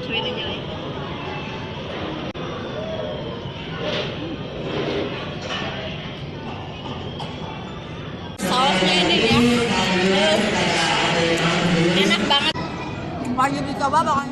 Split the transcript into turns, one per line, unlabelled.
Cobain aja lagi. Sausnya ini ya, enak banget.
Wajib dicoba pokoknya.